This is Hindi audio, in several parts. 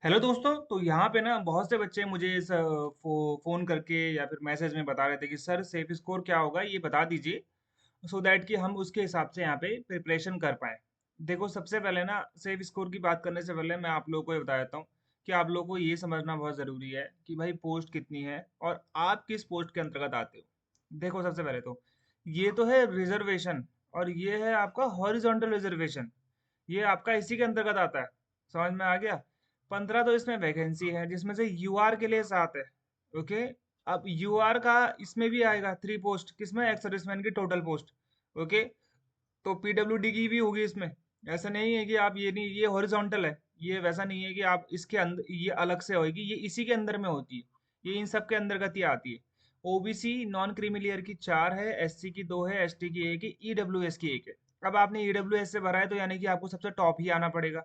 हेलो दोस्तों, तो यहाँ पे ना बहुत से बच्चे मुझे फ़ोन करके या फिर मैसेज में बता रहे थे कि सर सेफ स्कोर क्या होगा ये बता दीजिए सो दैट कि हम उसके हिसाब से यहाँ पे प्रिपरेशन कर पाएँ। देखो सबसे पहले ना सेफ स्कोर की बात करने से पहले मैं आप लोगों को ये बता देता हूँ कि आप लोगों को ये समझना बहुत ज़रूरी है कि भाई पोस्ट कितनी है और आप किस पोस्ट के अंतर्गत आते हो। देखो सबसे पहले तो ये तो है रिज़र्वेशन और ये है आपका हॉरिज़ॉन्टल रिज़र्वेशन। ये आपका इसी के अंतर्गत आता है। समझ में आ गया? 15 तो इसमें वैकेंसी है जिसमें से यूआर के लिए 7 है। ओके। अब यूआर का इसमें भी आएगा 3 पोस्ट किसमें एक्स सर्विसमैन की टोटल पोस्ट। ओके। तो पीडब्ल्यूडी की भी होगी इसमें। ऐसा नहीं है कि आप ये नहीं ये हॉरिजॉन्टल है। ये वैसा नहीं है कि आप इसके अंदर ये अलग से होगी, ये इसी के अंदर में होती है। ये इन सब के अंतर्गत ही आती है। ओबीसी नॉन क्रीमी लेयर की 4 है, एससी की 2 है, एसटी की 1 है, ईडब्ल्यूएस की 1 है। अब आपने ईडब्ल्यूएस से भरा है तो यानी कि आपको सबसे टॉप ही आना पड़ेगा।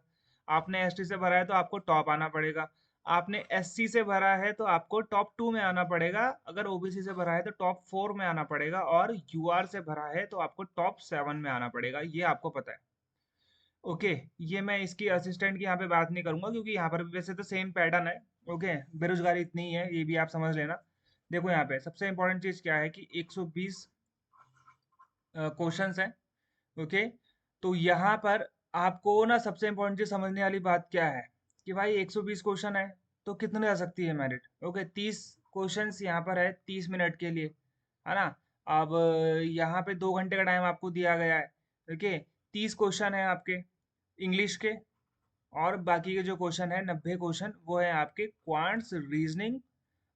आपने एसटी से भरा है तो आपको टॉप आना पड़ेगा। आपने एससी से भरा है तो आपको टॉप 2 में आना पड़ेगा। अगर ओबीसी से भरा है तो टॉप 4 में आना पड़ेगा और यूआर से भरा है तो आपको टॉप 7 में आना पड़ेगा। ये आपको पता है। ओके। ये मैं इसकी असिस्टेंट की यहाँ पे बात नहीं करूंगा क्योंकि यहाँ पर भी वैसे तो सेम पैटर्न है। ओके। बेरोजगारी इतनी ही है, ये भी आप समझ लेना। देखो यहाँ पे सबसे इंपॉर्टेंट चीज क्या है कि 120 क्वेश्चंस हैं। ओके। तो यहाँ पर आपको ना सबसे इम्पोर्टेंट चीज समझने वाली बात क्या है कि भाई 120 क्वेश्चन है तो कितने आ सकती है मेरिट। ओके। 30 क्वेश्चंस यहाँ पर है 30 मिनट के लिए, है ना। अब यहाँ पे 2 घंटे का टाइम आपको दिया गया है। ओके। 30 क्वेश्चन है आपके इंग्लिश के और बाकी के जो क्वेश्चन है 90 क्वेश्चन वो है आपके क्वांट्स रीजनिंग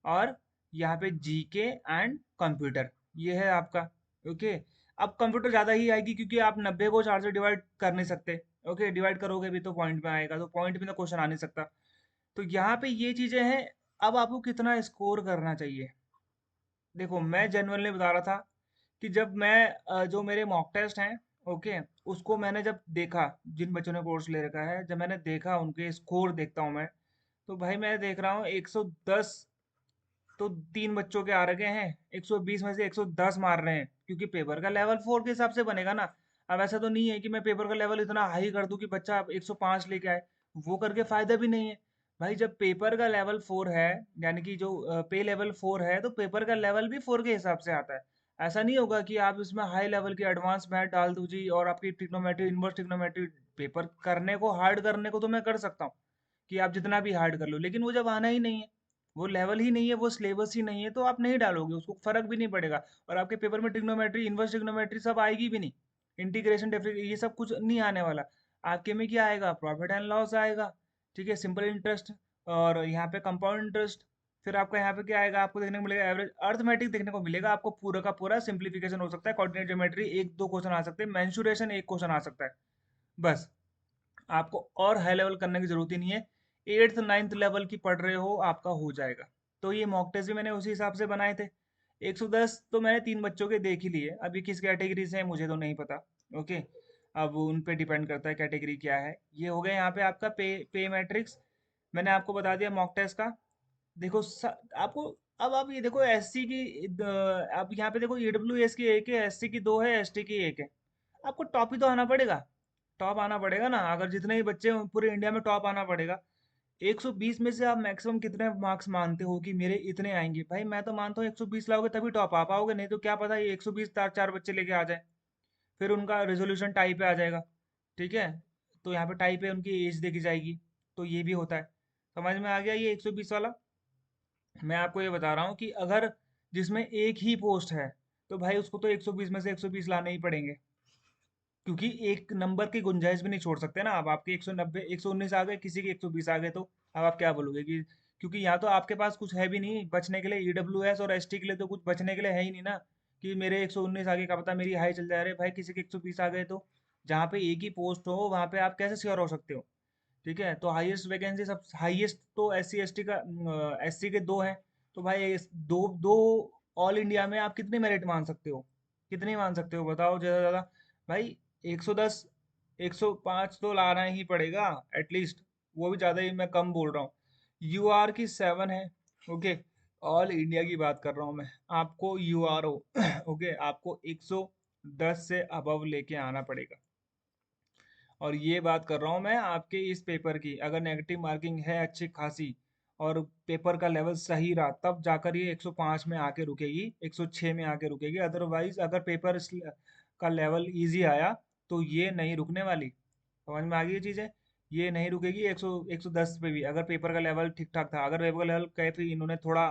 और यहाँ पे जीके एंड कंप्यूटर। ये है आपका। ओके। अब कंप्यूटर ज़्यादा ही आएगी क्योंकि आप 90 को 4 से डिवाइड कर नहीं सकते। ओके। डिवाइड करोगे भी तो पॉइंट में आएगा, तो पॉइंट में तो क्वेश्चन आ नहीं सकता। तो यहाँ पे ये चीज़ें हैं। अब आपको कितना स्कोर करना चाहिए। देखो मैं जेनुअनली बता रहा था कि जब मैं जो मेरे मॉक टेस्ट हैं, ओके, उसको मैंने जब देखा, जिन बच्चों ने कोर्स ले रखा है, जब मैंने देखा उनके स्कोर देखता हूँ मैं, तो भाई मैं देख रहा हूँ 110 तो 3 बच्चों के आ रखे हैं। 120 में से 110 मार रहे हैं क्योंकि पेपर का लेवल 4 के हिसाब से बनेगा ना। अब ऐसा तो नहीं है कि मैं पेपर का लेवल इतना हाई कर दूं कि बच्चा 105 लेके आए। वो करके फायदा भी नहीं है। भाई जब पेपर का लेवल 4 है, यानी कि जो पे लेवल 4 है, तो पेपर का लेवल भी 4 के हिसाब से आता है। ऐसा नहीं होगा कि आप इसमें हाई लेवल की एडवांस मैथ डाल दो जी और आपकी ट्रिग्नोमेट्री इनवर्स ट्रिग्नोमेट्री। पेपर करने को हार्ड करने को तो मैं कर सकता हूँ कि आप जितना भी हार्ड कर लो, लेकिन वो जब आना ही नहीं है, वो लेवल ही नहीं है, वो सिलेबस ही नहीं है, तो आप नहीं डालोगे, उसको फर्क भी नहीं पड़ेगा। और आपके पेपर में ट्रिग्नोमेट्री इनवर्स ट्रिग्नोमेट्री सब आएगी भी नहीं। इंटीग्रेशन डेफिनेशन ये सब कुछ नहीं आने वाला। आपके में क्या आएगा, प्रॉफिट एंड लॉस आएगा। ठीक है, सिंपल इंटरेस्ट और यहाँ पे कंपाउंड इंटरेस्ट। फिर आपका यहाँ पे क्या आएगा, आपको देखने को मिलेगा एवरेज अर्थमेटिक देखने को मिलेगा आपको। पूरा का पूरा सिंप्लीफिकेशन हो सकता है, कोऑर्डिनेट ज्योमेट्री 1-2 क्वेश्चन आ सकते हैं, मेंसुरेशन 1 क्वेश्चन आ सकता है बस। आपको और हाई लेवल करने की जरूरत ही नहीं है। 8th 9th लेवल की पढ़ रहे हो आपका हो जाएगा। तो ये मॉक टेस्ट भी मैंने उसी हिसाब से बनाए थे। 110 तो मैंने 3 बच्चों के देख ही लिए, अभी किस कैटेगरी से है मुझे तो नहीं पता। ओके। अब उन पे डिपेंड करता है कैटेगरी क्या है। ये हो गया यहाँ पे आपका पे मैट्रिक्स। मैंने आपको बता दिया मॉक टेस्ट का। देखो आपको, अब आप ये देखो एससी की अब यहाँ पे देखो ईडब्ल्यू एस की 1 है, एससी की 2 है, एसटी की 1 है। आपको टॉप ही तो आना पड़ेगा। टॉप आना पड़ेगा ना, अगर जितने ही बच्चे हैं पूरे इंडिया में टॉप आना पड़ेगा। 120 में से आप मैक्सिमम कितने मार्क्स मानते हो कि मेरे इतने आएंगे। भाई मैं तो मानता हूँ 120 लाओगे तभी टॉप आ पाओगे, नहीं तो क्या पता ये 120 4 बच्चे लेके आ जाए। फिर उनका रेजोल्यूशन टाई पे आ जाएगा। ठीक है। तो यहाँ पे टाई पे उनकी एज देखी जाएगी। तो ये भी होता है। समझ में आ गया ये 120 वाला। मैं आपको ये बता रहा हूँ कि अगर जिसमें एक ही पोस्ट है तो भाई उसको तो 120 में से 120 लाने ही पड़ेंगे क्योंकि एक नंबर की गुंजाइश भी नहीं छोड़ सकते ना। अब आपके 190 119 आ गए, किसी के 120 आ गए, तो अब आप क्या बोलोगे कि क्योंकि यहाँ तो आपके पास कुछ है भी नहीं बचने के लिए। ईडब्ल्यूएस और एसटी के लिए तो कुछ बचने के लिए है ही नहीं ना कि मेरे 119 आगे का पता मेरी हाई चल जाए। अरे भाई किसी के 120 आ गए तो जहाँ पे एक ही पोस्ट हो वहाँ पे आप कैसे श्योर हो सकते हो। ठीक है। तो हाईएस्ट वैकेंसी सब हाईएस्ट तो एस सी एस टी का एससी के 2 हैं। तो भाई दो दो ऑल इंडिया में आप कितनी मेरिट मान सकते हो, कितनी मान सकते हो बताओ ज़्यादा ज़्यादा। भाई 110 105 तो लाना ही पड़ेगा एटलीस्ट। वो भी ज़्यादा ही मैं कम बोल रहा हूँ। यू आर की 7 है। ओके। ऑल इंडिया की बात कर रहा हूँ मैं। आपको यू आर ओ ओके, आपको 110 से अबव लेके आना पड़ेगा। और ये बात कर रहा हूँ मैं आपके इस पेपर की। अगर नेगेटिव मार्किंग है अच्छी खासी और पेपर का लेवल सही रहा तब जाकर ये 105 में आके रुकेगी, 106 में आके रुकेगी। अदरवाइज अगर पेपर का लेवल इजी आया तो ये नहीं रुकने वाली। समझ में आ गई ये चीज़ें? ये नहीं रुकेगी 110 पे भी, अगर पेपर का लेवल ठीक ठाक था। अगर पेपर का लेवल कैसे इन्होंने थोड़ा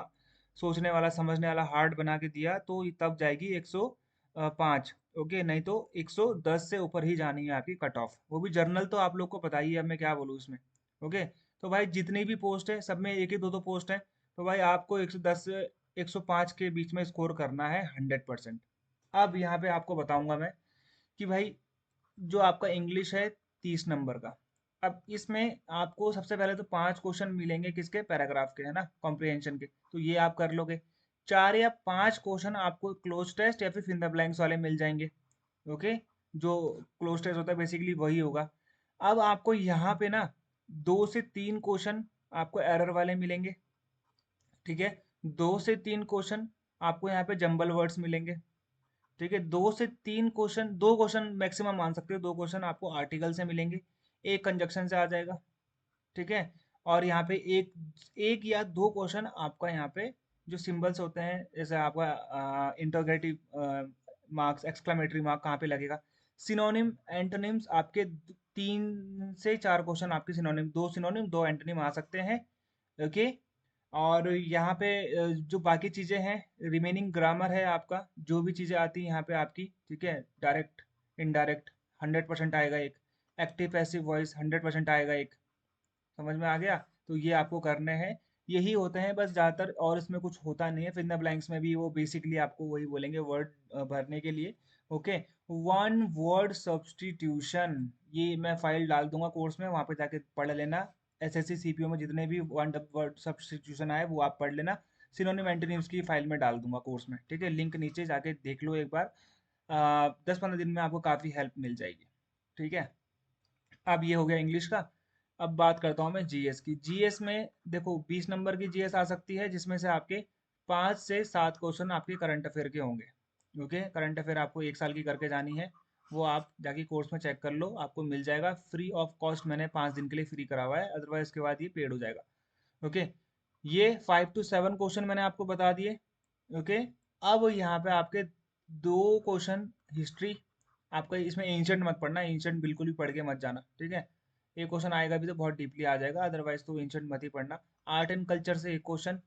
सोचने वाला समझने वाला हार्ड बना के दिया तो ये तब जाएगी 105। ओके, नहीं तो 110 से ऊपर ही जानी है आपकी कट ऑफ। वो भी जर्नल तो आप लोग को पता ही है, अब मैं क्या बोलूँ उसमें। ओके, तो भाई जितनी भी पोस्ट है सब में एक ही दो दो पोस्ट है, तो भाई आपको 110 से 105 के बीच में स्कोर करना है 100%। अब यहाँ पे आपको बताऊंगा मैं कि भाई जो आपका इंग्लिश है 30 नंबर का। अब इसमें आपको सबसे पहले तो 5 क्वेश्चन मिलेंगे, किसके? पैराग्राफ के, है ना, कॉम्प्रिहेंशन के, तो ये आप कर लोगे। 4 या 5 क्वेश्चन आपको क्लोज टेस्ट या फिर फिन द ब्लैंक्स वाले मिल जाएंगे। ओके, जो क्लोज टेस्ट होता है बेसिकली वही होगा। अब आपको यहाँ पे ना 2 से 3 क्वेश्चन आपको एरर वाले मिलेंगे। ठीक है, 2 से 3 क्वेश्चन आपको यहाँ पे जंबल वर्ड्स मिलेंगे। ठीक है, 2 से 3 क्वेश्चन, 2 क्वेश्चन मैक्सिमम मान सकते हो, 2 क्वेश्चन आपको आर्टिकल से मिलेंगे, एक कंजक्शन से आ जाएगा। ठीक है, और यहाँ पे एक एक या दो क्वेश्चन आपका यहाँ पे जो सिंबल्स होते हैं, जैसे आपका इंटरोगेटिव मार्क्स, एक्सक्लेमेटरी मार्क कहाँ पे लगेगा। सिनोनिम एंटोनिम्स आपके 3 से 4 क्वेश्चन आपके सिनोनिम, 2 सिनोनिम 2 एंटोनिम आ सकते हैं। ओके, और यहाँ पे जो बाकी चीज़ें हैं, रिमेनिंग ग्रामर है आपका, जो भी चीज़ें आती हैं यहाँ पे आपकी। ठीक है, डायरेक्ट इनडायरेक्ट 100% आएगा एक, एक्टिव पैसिव वॉइस 100% आएगा एक। समझ में आ गया? तो ये आपको करने हैं, यही होते हैं बस ज़्यादातर, और इसमें कुछ होता नहीं है। फिर द ब्लैंक्स में भी वो बेसिकली आपको वही बोलेंगे वर्ड भरने के लिए। ओके, वन वर्ड सब्सटीट्यूशन, ये मैं फाइल डाल दूंगा कोर्स में, वहाँ पे जाके पढ़ लेना। एसएससी सीपीओ में जितने भी वन वर्ड सब्सटीट्यूशन आए वो आप पढ़ लेना। सिनोनिम एंटोनिम्स की फाइल में डाल दूंगा कोर्स में। ठीक है, लिंक नीचे जाके देख लो एक बार। 10-15 दिन में आपको काफ़ी हेल्प मिल जाएगी। ठीक है, अब ये हो गया इंग्लिश का। अब बात करता हूँ मैं जीएस की। जीएस में देखो 20 नंबर की जीएस आ सकती है, जिसमें से आपके 5 से 7 क्वेश्चन आपके करंट अफेयर के होंगे। ओके, करंट अफेयर आपको 1 साल की करके जानी है, वो आप जाके कोर्स में चेक कर लो, आपको मिल जाएगा फ्री ऑफ कॉस्ट। मैंने 5 दिन के लिए फ्री करा हुआ है, अदरवाइज उसके बाद ये पेड हो जाएगा। ओके, ये 5 to 7 क्वेश्चन मैंने आपको बता दिए। ओके, अब यहाँ पे आपके 2 क्वेश्चन हिस्ट्री, आपका इसमें एंशंट मत पढ़ना, एंशंट बिल्कुल भी पढ़ के मत जाना। ठीक है, एक क्वेश्चन आएगा भी तो बहुत डीपली आ जाएगा, अदरवाइज तो एंशंट मत ही पढ़ना। आर्ट एंड कल्चर से 1 क्वेश्चन।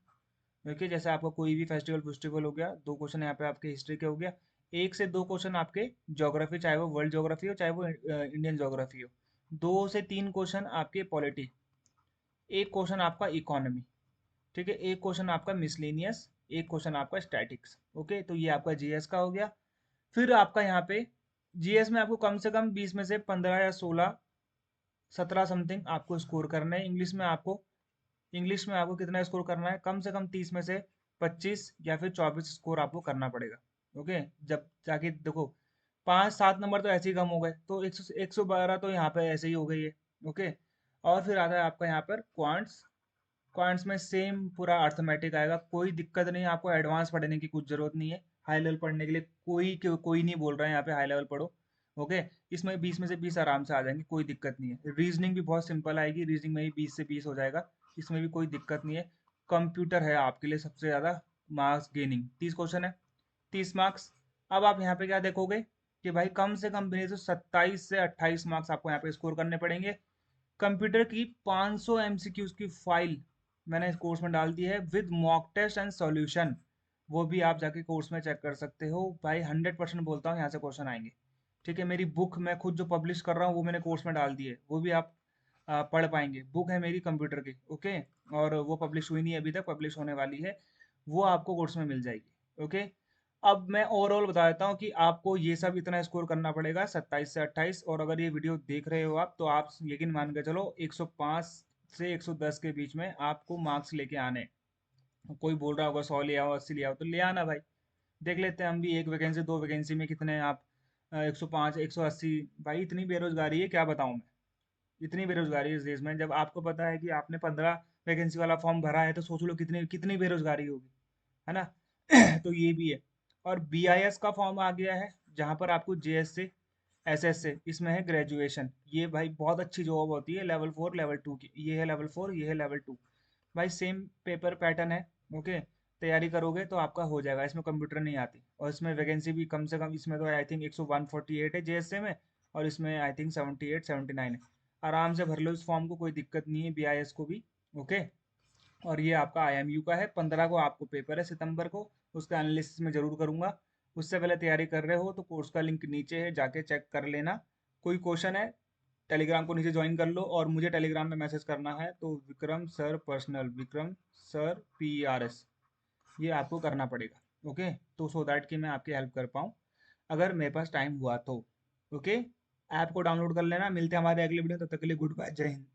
ओके, जैसे आपका कोई भी फेस्टिवल हो गया, 2 क्वेश्चन यहाँ पे आपके हिस्ट्री के हो गया। 1 से 2 क्वेश्चन आपके ज्योग्राफी, चाहे वो वर्ल्ड ज्योग्राफी हो चाहे वो इंडियन ज्योग्राफी हो। 2 से 3 क्वेश्चन आपके पॉलिटी। 1 क्वेश्चन आपका इकोनॉमी। ठीक है, 1 क्वेश्चन आपका मिसलेनियस, 1 क्वेश्चन आपका स्टैटिक्स। ओके, तो ये आपका जीएस का हो गया। फिर आपका यहाँ पे जीएस में आपको कम से कम 20 में से 15 या 16, 17 समथिंग आपको स्कोर करना है। इंग्लिश में आपको कितना स्कोर करना है? कम से कम 30 में से 25 या फिर 24 स्कोर आपको करना पड़ेगा। ओके, जब जाके देखो 5-7 नंबर तो ऐसे ही कम हो गए, तो 112 तो यहाँ पे ऐसे ही हो गई है। ओके, और फिर आता है आपका यहाँ पर क्वांट्स। क्वांट्स में सेम पूरा अर्थमेटिक आएगा, कोई दिक्कत नहीं, आपको एडवांस पढ़ने की कुछ जरूरत नहीं है। हाई लेवल पढ़ने के लिए कोई नहीं बोल रहा है यहाँ पे हाई लेवल पढ़ो। ओके, इसमें 20 में से 20 आराम से आ जाएंगे, कोई दिक्कत नहीं है। रीजनिंग भी बहुत सिंपल आएगी, रीजनिंग में भी 20 से 20 हो जाएगा, इसमें भी कोई दिक्कत नहीं है। कंप्यूटर है आपके लिए सबसे ज़्यादा मार्क्स गेनिंग, 30 क्वेश्चन है, 30 मार्क्स। अब आप यहाँ पे क्या देखोगे कि भाई कम से कम भी नहीं तो 27 से 28 मार्क्स आपको यहाँ पे स्कोर करने पड़ेंगे। कंप्यूटर की 500 एमसीक्यूज की फाइल मैंने इस कोर्स में डाल दी है with mock test and solution, वो भी आप जाके कोर्स में चेक कर सकते हो। भाई 100% बोलता हूँ यहाँ से क्वेश्चन आएंगे। ठीक है, मेरी बुक मैं खुद जो पब्लिश कर रहा हूँ वो मैंने कोर्स में डाल दी है, वो भी आप पढ़ पाएंगे। बुक है मेरी कंप्यूटर की। ओके, और वो पब्लिश हुई नहीं है अभी तक, पब्लिश होने वाली है, वो आपको कोर्स में मिल जाएगी। ओके, अब मैं ओवरऑल बता देता हूँ कि आपको ये सब इतना स्कोर करना पड़ेगा 27 से 28, और अगर ये वीडियो देख रहे हो आप तो आप यकीन मान के चलो 105 से 110 के बीच में आपको मार्क्स लेके आने। कोई बोल रहा होगा 100 ले आओ, 80 ले आओ, तो ले आना भाई। देख लेते हैं हम भी, एक वैकेंसी 2 वैकेंसी में कितने हैं आप। 105, 180। भाई इतनी बेरोजगारी है क्या बताऊँ मैं, इतनी बेरोजगारी है इस देश में। जब आपको पता है कि आपने 15 वैकेंसी वाला फॉर्म भरा है तो सोच लो कितनी कितनी बेरोजगारी होगी, है ना। तो ये भी है। और बीआईएस का फॉर्म आ गया है, जहाँ पर आपको जेएस से एसएस से, इसमें है ग्रेजुएशन। ये भाई बहुत अच्छी जॉब होती है लेवल 4 लेवल 2 की। ये है लेवल 4, ये है लेवल 2। भाई सेम पेपर पैटर्न है। ओके, तैयारी करोगे तो आपका हो जाएगा। इसमें कंप्यूटर नहीं आती, और इसमें वैकेंसी भी कम से कम, इसमें तो आई थिंक 148 है जेएसए में, और इसमें आई थिंक 78 79 है। आराम से भर लो इस फॉर्म को, कोई दिक्कत नहीं है, बीआईएस को भी। ओके, और ये आपका आईएमयू का है। 15 को आपको पेपर है सितंबर को, उसका एनालिसिस में जरूर करूंगा। उससे पहले तैयारी कर रहे हो तो कोर्स का लिंक नीचे है, जाके चेक कर लेना। कोई क्वेश्चन है, टेलीग्राम को नीचे ज्वाइन कर लो, और मुझे टेलीग्राम में मैसेज करना है तो Vikram sir personal, Vikram sir PERS, ये आपको करना पड़ेगा। ओके, तो सो दैट कि मैं आपकी हेल्प कर पाऊँ, अगर मेरे पास टाइम हुआ तो। ओके, ऐप को डाउनलोड कर लेना। मिलते हैं हमारे अगले वीडियो, तब तक के लिए गुड बाय, जय हिंद।